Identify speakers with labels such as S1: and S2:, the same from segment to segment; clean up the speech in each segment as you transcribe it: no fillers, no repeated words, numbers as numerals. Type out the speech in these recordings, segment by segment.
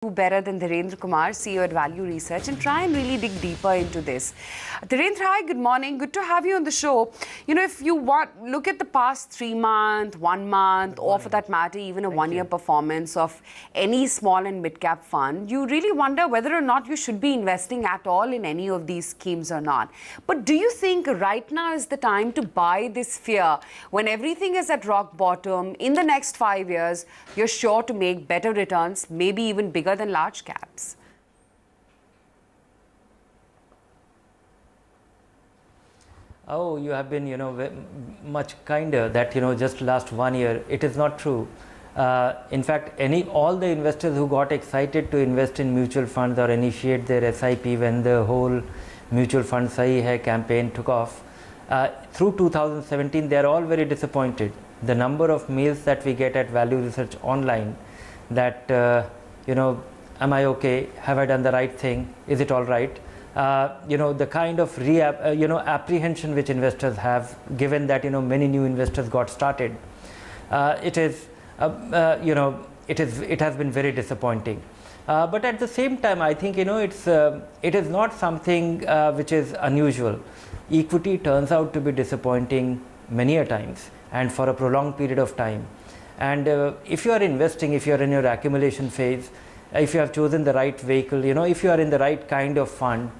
S1: Who better than Dhirendra Kumar, CEO at Value Research, and try and really dig deeper into this. Dhirendra, hi, good morning. Good to have you on the show. You know, if you look at the past 3 months, 1 month, or for that matter, even a one-year performance of any small and mid-cap fund, you really wonder whether or not you should be investing at all in any of these schemes or not. But do you think right now is the time to buy this fear when everything is at rock bottom? In the next 5 years, you're sure to make better returns, maybe even bigger than large caps?
S2: Oh, you have been, much kinder that, just last 1 year. It is not true. In fact, all the investors who got excited to invest in mutual funds or initiate their SIP when the whole mutual fund Sahi Hai campaign took off, through 2017, they are all very disappointed. The number of mails that we get at Value Research online that, am I okay? Have I done the right thing? Is it all right? The kind of apprehension which investors have, given that many new investors got started, it has been very disappointing. But at the same time, I think it is not something which is unusual. Equity turns out to be disappointing many a times and for a prolonged period of time. And if you are investing, if you are in your accumulation phase, if you have chosen the right vehicle, if you are in the right kind of fund,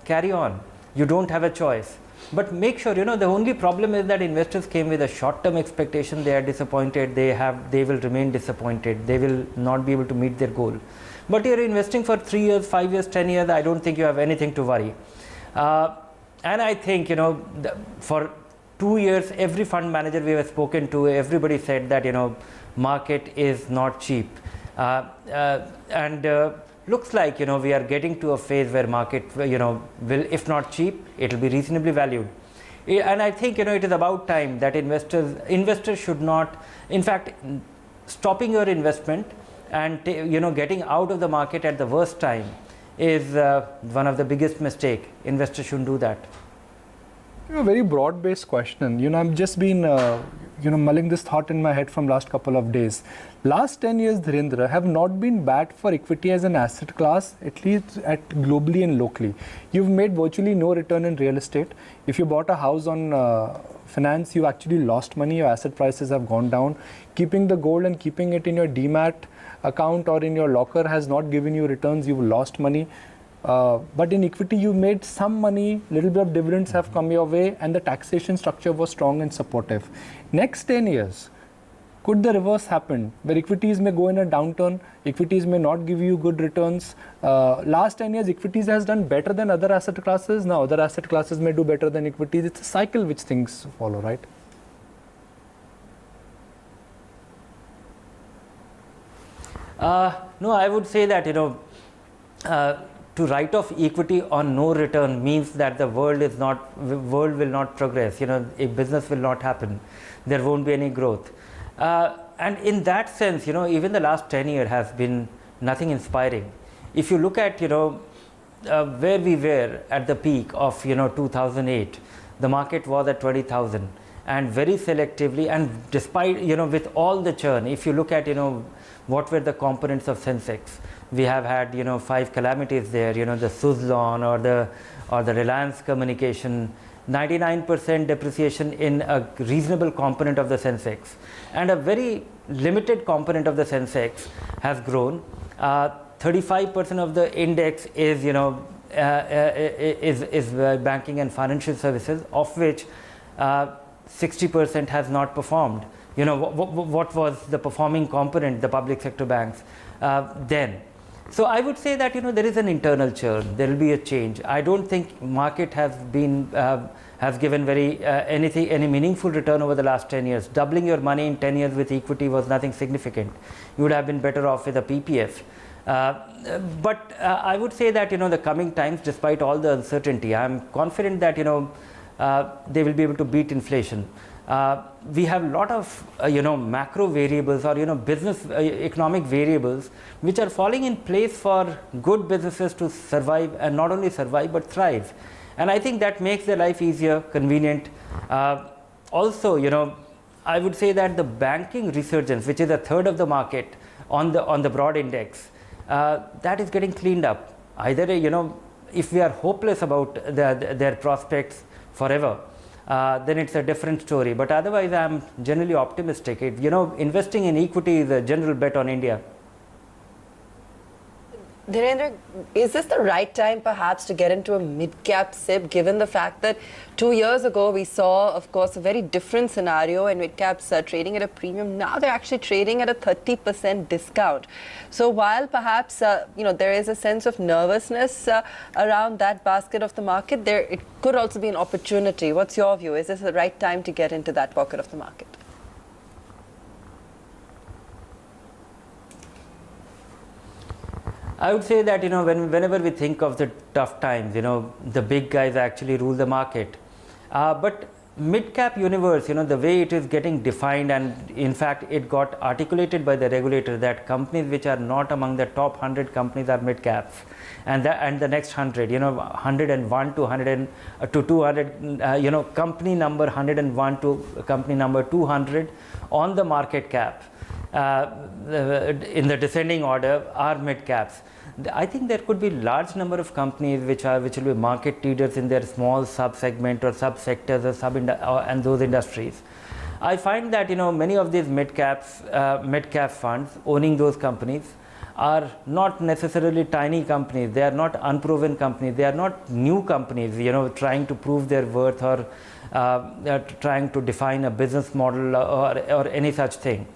S2: carry on. You don't have a choice. But make sure, the only problem is that investors came with a short-term expectation. They are disappointed. They will remain disappointed. They will not be able to meet their goal. But you're investing for 3 years, 5 years, 10 years. I don't think you have anything to worry. And I think, for 2 years, every fund manager we have spoken to, everybody said that, market is not cheap. And looks like, we are getting to a phase where market, will, if not cheap, it will be reasonably valued. And I think, it is about time that investors should not, in fact, stopping your investment and, getting out of the market at the worst time is one of the biggest mistake. Investors shouldn't do that.
S3: A very broad-based question. I've just been, mulling this thought in my head from last couple of days. Last 10 years, Dhirendra, have not been bad for equity as an asset class, at least at globally and locally. You've made virtually no return in real estate. If you bought a house on finance, you actually lost money. Your asset prices have gone down. Keeping the gold and keeping it in your demat account or in your locker has not given you returns. You've lost money. But in equity, you made some money, little bit of dividends have come your way, and the taxation structure was strong and supportive. Next 10 years, could the reverse happen, where equities may go in a downturn, equities may not give you good returns? Last 10 years, equities has done better than other asset classes. Now, other asset classes may do better than equities. It's a cycle which things follow, right?
S2: No, I would say that, to write off equity on no return means that the world will not progress. A business will not happen. There won't be any growth. And in that sense, even the last 10 years has been nothing inspiring. If you look at, where we were at the peak of, 2008, the market was at 20,000, and very selectively, and despite, with all the churn, if you look at, what were the components of Sensex, we have had 5 calamities there, the Suzlon or the Reliance Communication, 99% depreciation in a reasonable component of the Sensex, and a very limited component of the Sensex has grown. 35% of the index is banking and financial services, of which 60% has not performed. What was the performing component, the public sector banks then? So I would say that there is an internal churn. There will be a change. I don't think market has given any meaningful return over the last 10 years. Doubling your money in 10 years with equity was nothing significant. You would have been better off with a PPF. But I would say that the coming times, despite all the uncertainty, I am confident that they will be able to beat inflation. We have a lot of macro variables or business economic variables which are falling in place for good businesses to survive, and not only survive but thrive. And I think that makes their life easier, convenient. Also, I would say that the banking resurgence, which is a third of the market on the broad index, that is getting cleaned up. Either, if we are hopeless about their prospects forever, then it's a different story. But otherwise, I'm generally optimistic. Investing in equity is a general bet on India.
S4: Dhirendra, is this the right time perhaps to get into a mid-cap SIP, given the fact that 2 years ago we saw, of course, a very different scenario and mid-caps trading at a premium. Now they're actually trading at a 30% discount. So while perhaps there is a sense of nervousness around that basket of the market, it could also be an opportunity. What's your view? Is this the right time to get into that pocket of the market?
S2: I would say that whenever we think of the tough times, the big guys actually rule the market. But mid-cap universe, the way it is getting defined, and in fact it got articulated by the regulator that companies which are not among the top 100 companies are mid-caps, and the next 100, 101 to 100 to 200, company number 101 to company number 200 on the market cap. In the descending order are mid caps. I think there could be large number of companies which will be market leaders in their small sub segment or sub sectors or and those industries. I find that many of these mid cap funds owning those companies are not necessarily tiny companies. They are not unproven companies. They are not new companies trying to prove their worth or trying to define a business model or any such thing.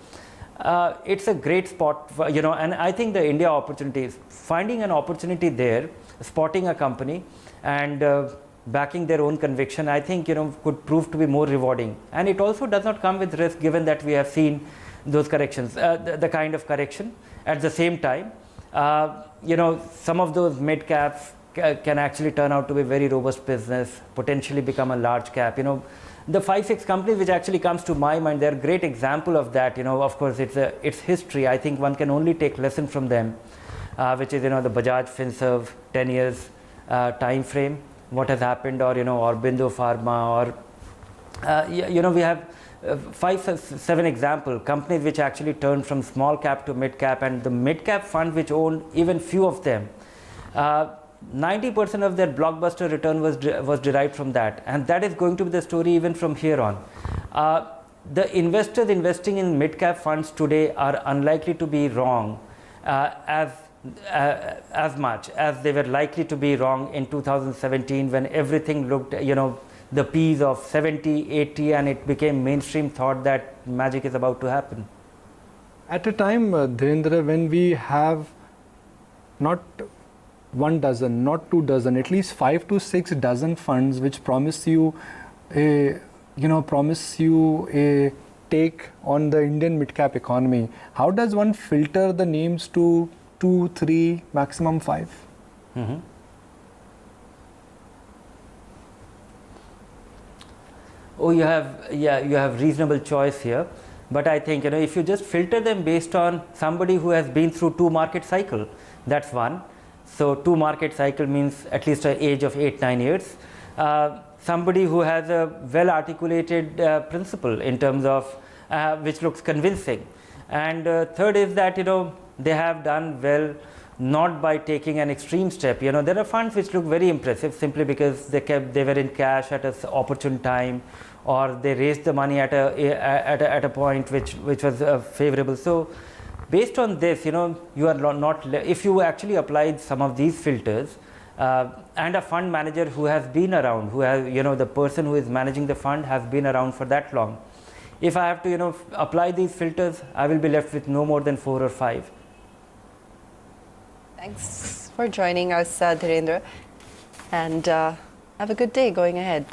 S2: It's a great spot for, and I think the India opportunity is finding an opportunity there, spotting a company and backing their own conviction, I think could prove to be more rewarding. And it also does not come with risk, given that we have seen those corrections, the kind of correction. At the same time, some of those mid caps can actually turn out to be very robust business, potentially become a large cap. The 5-6 companies which actually comes to my mind, they're a great example of that. Of course, it's history. I think one can only take lesson from them, which is the Bajaj Finserv 10 years time frame, what has happened, or Aurobindo Pharma, or we have 5-7 example companies which actually turned from small cap to mid cap, and the mid cap fund which owned even few of them. 90% of their blockbuster return was derived from that, and that is going to be the story even from here on. The investors investing in mid-cap funds today are unlikely to be wrong as much as they were likely to be wrong in 2017, when everything looked, the P's of 70, 80, and it became mainstream thought that magic is about to happen.
S3: At a time, Dhirendra, when we have not 1 dozen, not 2 dozen, at least 5 to 6 dozen funds which promise you a take on the Indian mid-cap economy. How does one filter the names to 2, 3, maximum 5?
S2: Mm-hmm. Oh, you have reasonable choice here, but I think if you just filter them based on somebody who has been through 2 market cycle, that's one. So 2 market cycle means at least an age of 8-9 years. Somebody who has a well articulated principle in terms of which looks convincing. And third is that they have done well not by taking an extreme step. There are funds which look very impressive simply because they were in cash at an opportune time, or they raised the money at a point which was favorable. So based on this, you are not if you actually applied some of these filters and a fund manager who has been around, who has the person who is managing the fund has been around for that long. If I have to apply these filters, I will be left with no more than 4 or 5.
S4: Thanks for joining us, Dhirendra, and have a good day going ahead.